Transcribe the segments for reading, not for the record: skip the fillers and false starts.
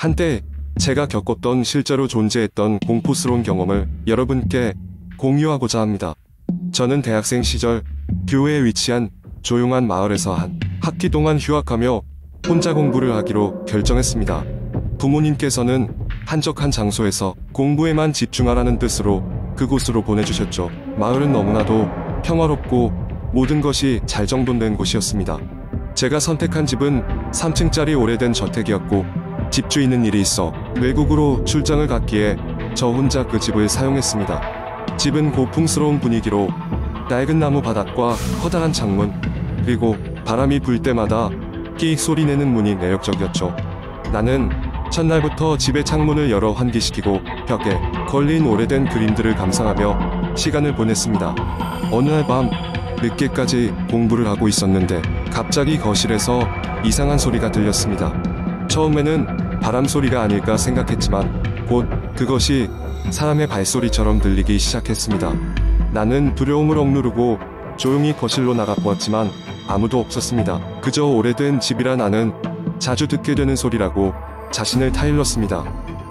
한때 제가 겪었던 실제로 존재했던 공포스러운 경험을 여러분께 공유하고자 합니다. 저는 대학생 시절 교외에 위치한 조용한 마을에서 한 학기 동안 휴학하며 혼자 공부를 하기로 결정했습니다. 부모님께서는 한적한 장소에서 공부에만 집중하라는 뜻으로 그곳으로 보내주셨죠. 마을은 너무나도 평화롭고 모든 것이 잘 정돈된 곳이었습니다. 제가 선택한 집은 3층짜리 오래된 저택이었고 집주인은 일이 있어 외국으로 출장을 갔기에 저 혼자 그 집을 사용했습니다. 집은 고풍스러운 분위기로 낡은 나무 바닥과 커다란 창문, 그리고 바람이 불 때마다 끼익 소리내는 문이 매력적이었죠. 나는 첫날부터 집의 창문을 열어 환기시키고 벽에 걸린 오래된 그림들을 감상하며 시간을 보냈습니다. 어느 날 밤 늦게까지 공부를 하고 있었는데 갑자기 거실에서 이상한 소리가 들렸습니다. 처음에는 바람 소리가 아닐까 생각했지만 곧 그것이 사람의 발소리처럼 들리기 시작했습니다. 나는 두려움을 억누르고 조용히 거실로 나가보았지만 아무도 없었습니다. 그저 오래된 집이라 나는 자주 듣게 되는 소리라고 자신을 타일렀습니다.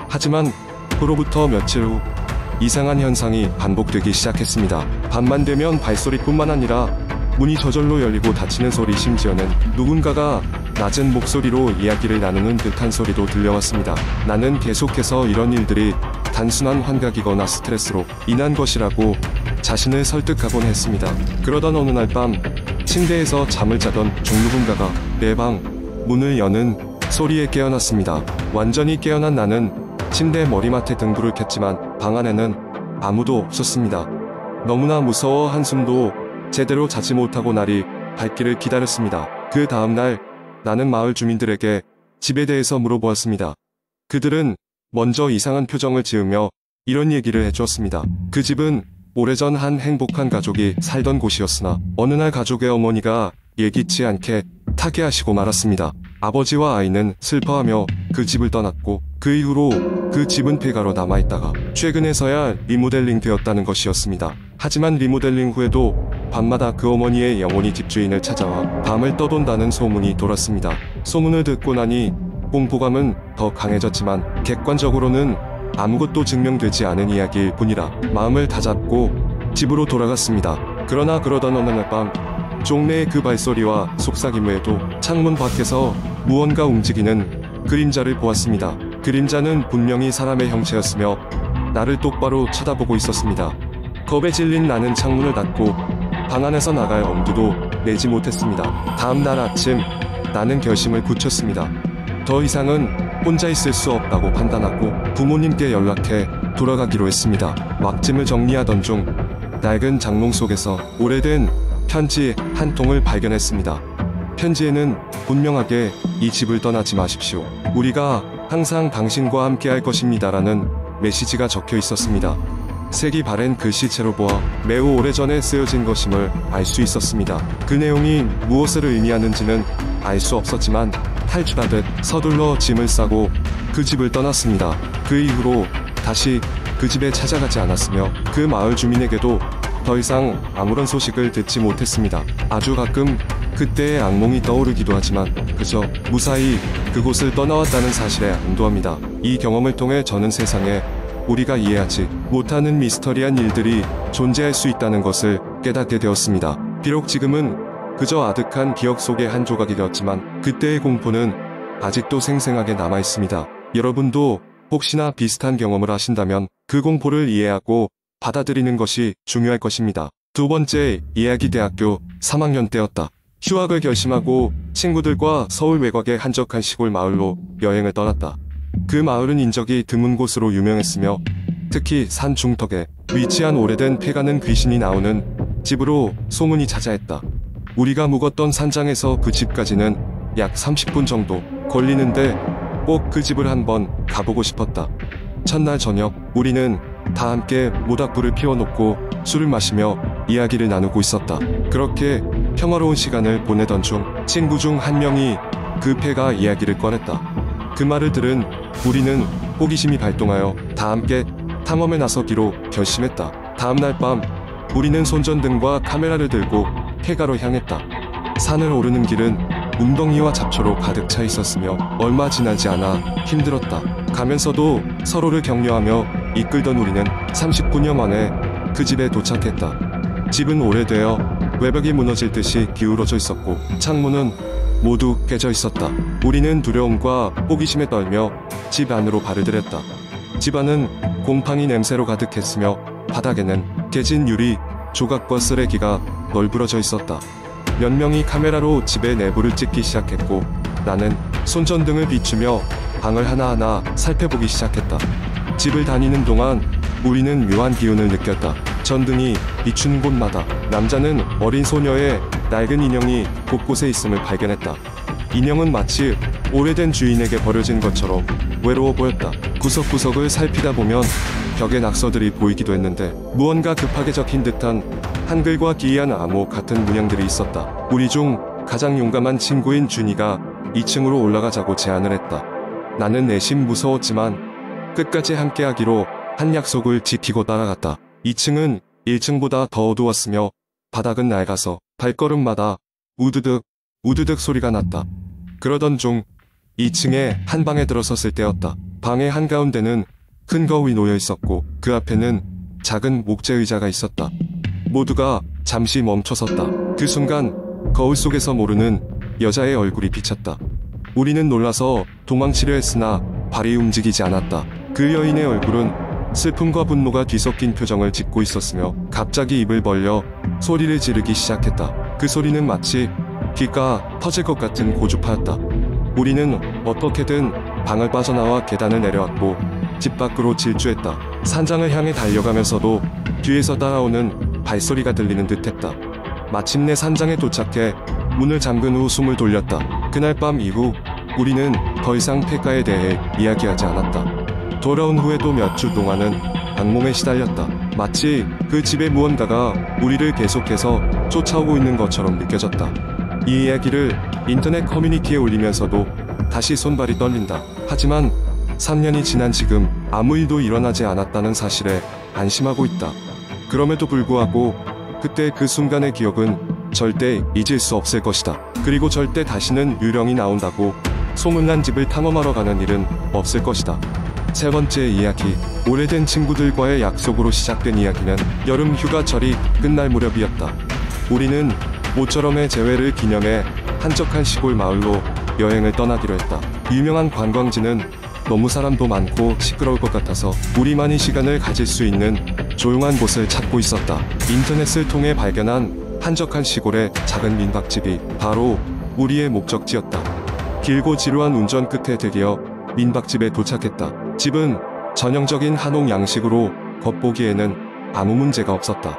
하지만 그로부터 며칠 후 이상한 현상이 반복되기 시작했습니다. 밤만 되면 발소리뿐만 아니라 문이 저절로 열리고 닫히는 소리, 심지어는 누군가가 낮은 목소리로 이야기를 나누는 듯한 소리도 들려왔습니다. 나는 계속해서 이런 일들이 단순한 환각이거나 스트레스로 인한 것이라고 자신을 설득하곤 했습니다. 그러던 어느 날 밤 침대에서 잠을 자던 누군가가 내 방 문을 여는 소리에 깨어났습니다. 완전히 깨어난 나는 침대 머리맡에 등불을 켰지만 방 안에는 아무도 없었습니다. 너무나 무서워 한숨도 제대로 자지 못하고 날이 밝기를 기다렸습니다. 그 다음날 나는 마을 주민들에게 집에 대해서 물어보았습니다. 그들은 먼저 이상한 표정을 지으며 이런 얘기를 해주었습니다. 그 집은 오래전 한 행복한 가족이 살던 곳이었으나 어느 날 가족의 어머니가 예기치 않게 타계하시고 말았습니다. 아버지와 아이는 슬퍼하며 그 집을 떠났고 그 이후로 그 집은 폐가로 남아있다가 최근에서야 리모델링 되었다는 것이었습니다. 하지만 리모델링 후에도 밤마다 그 어머니의 영혼이 집주인을 찾아와 밤을 떠돈다는 소문이 돌았습니다. 소문을 듣고 나니 공포감은 더 강해졌지만 객관적으로는 아무것도 증명되지 않은 이야기일 뿐이라 마음을 다잡고 집으로 돌아갔습니다. 그러나 그러던 어느 날 밤 종래의 그 발소리와 속삭임 외에도 창문 밖에서 무언가 움직이는 그림자를 보았습니다. 그림자는 분명히 사람의 형체였으며 나를 똑바로 쳐다보고 있었습니다. 겁에 질린 나는 창문을 닫고 방 안에서 나갈 엄두도 내지 못했습니다. 다음 날 아침 나는 결심을 굳혔습니다. 더 이상은 혼자 있을 수 없다고 판단하고 부모님께 연락해 돌아가기로 했습니다. 왁짐을 정리하던 중 낡은 장롱 속에서 오래된 편지 한 통을 발견했습니다. 편지에는 분명하게 이 집을 떠나지 마십시오. 우리가 항상 당신과 함께 할 것입니다 라는 메시지가 적혀 있었습니다. 색이 바랜 글씨체로 보아 매우 오래전에 쓰여진 것임을 알 수 있었습니다. 그 내용이 무엇을 의미하는지는 알 수 없었지만 탈출하듯 서둘러 짐을 싸고 그 집을 떠났습니다. 그 이후로 다시 그 집에 찾아가지 않았으며 그 마을 주민에게도 더 이상 아무런 소식을 듣지 못했습니다. 아주 가끔 그때의 악몽이 떠오르기도 하지만 그저 무사히 그곳을 떠나왔다는 사실에 안도합니다. 이 경험을 통해 저는 세상에 우리가 이해하지 못하는 미스터리한 일들이 존재할 수 있다는 것을 깨닫게 되었습니다. 비록 지금은 그저 아득한 기억 속의 한 조각이 되었지만 그때의 공포는 아직도 생생하게 남아있습니다. 여러분도 혹시나 비슷한 경험을 하신다면 그 공포를 이해하고 받아들이는 것이 중요할 것입니다. 두 번째 이야기, 대학교 3학년 때였다. 휴학을 결심하고 친구들과 서울 외곽의 한적한 시골 마을로 여행을 떠났다. 그 마을은 인적이 드문 곳으로 유명했으며 특히 산 중턱에 위치한 오래된 폐가는 귀신이 나오는 집으로 소문이 자자했다. 우리가 묵었던 산장에서 그 집까지는 약 30분 정도 걸리는데 꼭 그 집을 한번 가보고 싶었다. 첫날 저녁 우리는 다 함께 모닥불을 피워놓고 술을 마시며 이야기를 나누고 있었다. 그렇게 평화로운 시간을 보내던 중 친구 중 한 명이 그 폐가 이야기를 꺼냈다. 그 말을 들은 우리는 호기심이 발동하여 다 함께 탐험에 나서기로 결심했다. 다음날 밤 우리는 손전등과 카메라를 들고 폐가로 향했다. 산을 오르는 길은 웅덩이와 잡초로 가득 차 있었으며 얼마 지나지 않아 힘들었다. 가면서도 서로를 격려하며 이끌던 우리는 30분여 만에 그 집에 도착했다. 집은 오래되어 외벽이 무너질 듯이 기울어져 있었고 창문은 모두 깨져 있었다. 우리는 두려움과 호기심에 떨며 집 안으로 발을 들였다. 집안은 곰팡이 냄새로 가득했으며 바닥에는 깨진 유리 조각과 쓰레기가 널브러져 있었다. 몇 명이 카메라로 집의 내부를 찍기 시작했고 나는 손전등을 비추며 방을 하나하나 살펴보기 시작했다. 집을 다니는 동안 우리는 묘한 기운을 느꼈다. 전등이 비추는 곳마다 남자는 어린 소녀의 낡은 인형이 곳곳에 있음을 발견했다. 인형은 마치 오래된 주인에게 버려진 것처럼 외로워 보였다. 구석구석을 살피다 보면 벽에 낙서들이 보이기도 했는데 무언가 급하게 적힌 듯한 한글과 기이한 암호 같은 문양들이 있었다. 우리 중 가장 용감한 친구인 준이가 2층으로 올라가자고 제안을 했다. 나는 내심 무서웠지만 끝까지 함께하기로 한 약속을 지키고 따라갔다. 2층은 1층보다 더 어두웠으며 바닥은 낡아서 발걸음마다 우드득 우드득 소리가 났다. 그러던 중 2층에 한 방에 들어섰을 때였다. 방의 한가운데는 큰 거울이 놓여 있었고 그 앞에는 작은 목재 의자가 있었다. 모두가 잠시 멈춰섰다. 그 순간 거울 속에서 모르는 여자의 얼굴이 비쳤다. 우리는 놀라서 도망치려 했으나 발이 움직이지 않았다. 그 여인의 얼굴은 슬픔과 분노가 뒤섞인 표정을 짓고 있었으며 갑자기 입을 벌려 소리를 지르기 시작했다. 그 소리는 마치 귀가 터질 것 같은 고주파였다. 우리는 어떻게든 방을 빠져나와 계단을 내려왔고 집 밖으로 질주했다. 산장을 향해 달려가면서도 뒤에서 따라오는 발소리가 들리는 듯했다. 마침내 산장에 도착해 문을 잠근 후 숨을 돌렸다. 그날 밤 이후 우리는 더 이상 폐가에 대해 이야기하지 않았다. 돌아온 후에도 몇 주 동안은 악몽에 시달렸다. 마치 그 집의 무언가가 우리를 계속해서 쫓아오고 있는 것처럼 느껴졌다. 이 이야기를 인터넷 커뮤니티에 올리면서도 다시 손발이 떨린다. 하지만 3년이 지난 지금 아무 일도 일어나지 않았다는 사실에 안심하고 있다. 그럼에도 불구하고 그때 그 순간의 기억은 절대 잊을 수 없을 것이다. 그리고 절대 다시는 유령이 나온다고 소문난 집을 탐험하러 가는 일은 없을 것이다. 세 번째 이야기. 오래된 친구들과의 약속으로 시작된 이야기는 여름 휴가철이 끝날 무렵이었다. 우리는 모처럼의 재회를 기념해 한적한 시골 마을로 여행을 떠나기로 했다. 유명한 관광지는 너무 사람도 많고 시끄러울 것 같아서 우리만이 시간을 가질 수 있는 조용한 곳을 찾고 있었다. 인터넷을 통해 발견한 한적한 시골의 작은 민박집이 바로 우리의 목적지였다. 길고 지루한 운전 끝에 드디어 민박집에 도착했다. 집은 전형적인 한옥 양식으로 겉보기에는 아무 문제가 없었다.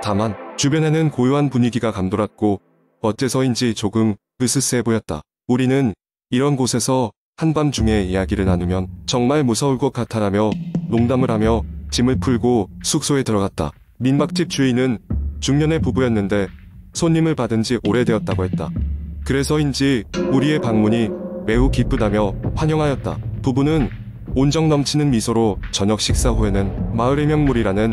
다만 주변에는 고요한 분위기가 감돌았고 어째서인지 조금 으스스해 보였다. 우리는 이런 곳에서 한밤중에 이야기를 나누면 정말 무서울 것 같아라며 농담을 하며 짐을 풀고 숙소에 들어갔다. 민박집 주인은 중년의 부부였는데 손님을 받은 지 오래되었다고 했다. 그래서인지 우리의 방문이 매우 기쁘다며 환영하였다. 부부는 온정 넘치는 미소로 저녁 식사 후에는 마을의 명물이라는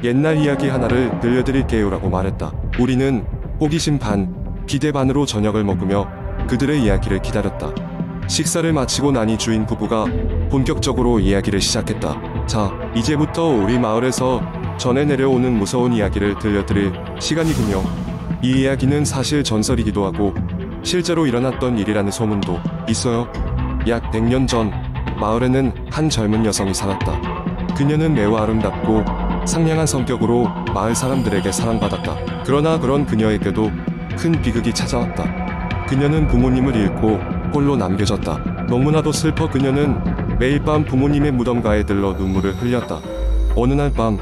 옛날 이야기 하나를 들려드릴게요라고 말했다. 우리는 호기심 반, 기대 반으로 저녁을 먹으며 그들의 이야기를 기다렸다. 식사를 마치고 나니 주인 부부가 본격적으로 이야기를 시작했다. 자, 이제부터 우리 마을에서 전해 내려오는 무서운 이야기를 들려드릴 시간이군요. 이 이야기는 사실 전설이기도 하고 실제로 일어났던 일이라는 소문도 있어요. 약 100년 전 마을에는 한 젊은 여성이 살았다. 그녀는 매우 아름답고 상냥한 성격으로 마을 사람들에게 사랑받았다. 그러나 그런 그녀에게도 큰 비극이 찾아왔다. 그녀는 부모님을 잃고 홀로 남겨졌다. 너무나도 슬퍼 그녀는 매일 밤 부모님의 무덤가에 들러 눈물을 흘렸다. 어느 날 밤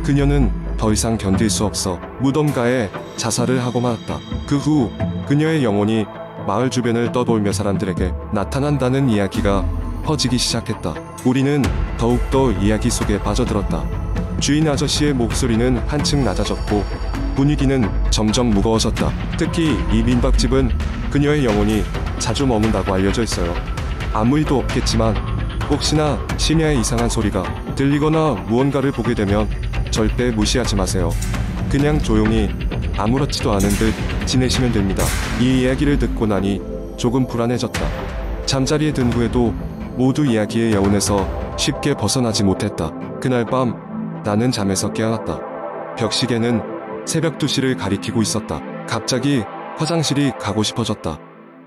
그녀는 더 이상 견딜 수 없어 무덤가에 자살을 하고 말았다. 그 후 그녀의 영혼이 마을 주변을 떠돌며 사람들에게 나타난다는 이야기가 퍼지기 시작했다. 우리는 더욱더 이야기 속에 빠져들었다. 주인 아저씨의 목소리는 한층 낮아졌고 분위기는 점점 무거워졌다. 특히 이 민박집은 그녀의 영혼이 자주 머문다고 알려져 있어요. 아무 일도 없겠지만 혹시나 심야에 이상한 소리가 들리거나 무언가를 보게 되면 절대 무시하지 마세요. 그냥 조용히 아무렇지도 않은 듯 지내시면 됩니다. 이 이야기를 듣고 나니 조금 불안해졌다. 잠자리에 든 후에도 모두 이야기의 여운에서 쉽게 벗어나지 못했다. 그날 밤 나는 잠에서 깨어났다. 벽시계는 새벽 2시를 가리키고 있었다. 갑자기 화장실이 가고 싶어졌다.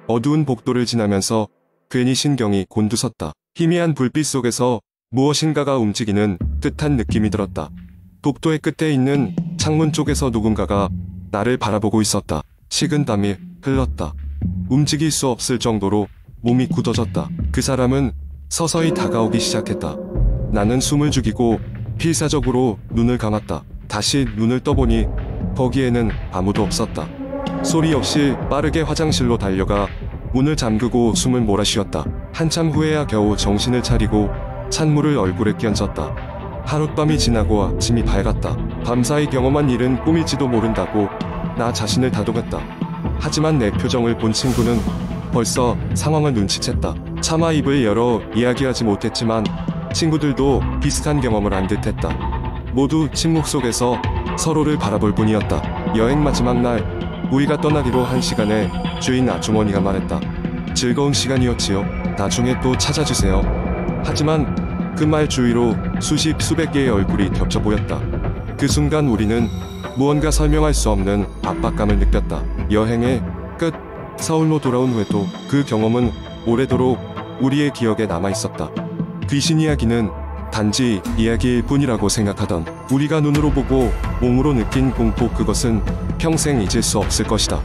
어두운 복도를 지나면서 괜히 신경이 곤두섰다. 희미한 불빛 속에서 무엇인가가 움직이는 듯한 느낌이 들었다. 복도의 끝에 있는 창문 쪽에서 누군가가 나를 바라보고 있었다. 식은땀이 흘렀다. 움직일 수 없을 정도로 몸이 굳어졌다. 그 사람은 서서히 다가오기 시작했다. 나는 숨을 죽이고 필사적으로 눈을 감았다. 다시 눈을 떠보니 거기에는 아무도 없었다. 소리 없이 빠르게 화장실로 달려가 문을 잠그고 숨을 몰아쉬었다. 한참 후에야 겨우 정신을 차리고 찬물을 얼굴에 끼얹었다. 하룻밤이 지나고 아침이 밝았다. 밤사이 경험한 일은 꿈일지도 모른다고 나 자신을 다독였다. 하지만 내 표정을 본 친구는 벌써 상황을 눈치챘다. 차마 입을 열어 이야기하지 못했지만 친구들도 비슷한 경험을 한 듯했다. 모두 침묵 속에서 서로를 바라볼 뿐이었다. 여행 마지막 날 우리가 떠나기로 한 시간에 주인 아주머니가 말했다. 즐거운 시간이었지요. 나중에 또 찾아주세요. 하지만 그 말 주위로 수백 개의 얼굴이 겹쳐 보였다. 그 순간 우리는 무언가 설명할 수 없는 압박감을 느꼈다. 여행의 끝. 서울로 돌아온 후에도 그 경험은 오래도록 우리의 기억에 남아있었다. 귀신 이야기는 단지 이야기일 뿐이라고 생각하던 우리가 눈으로 보고 몸으로 느낀 공포, 그것은 평생 잊을 수 없을 것이다.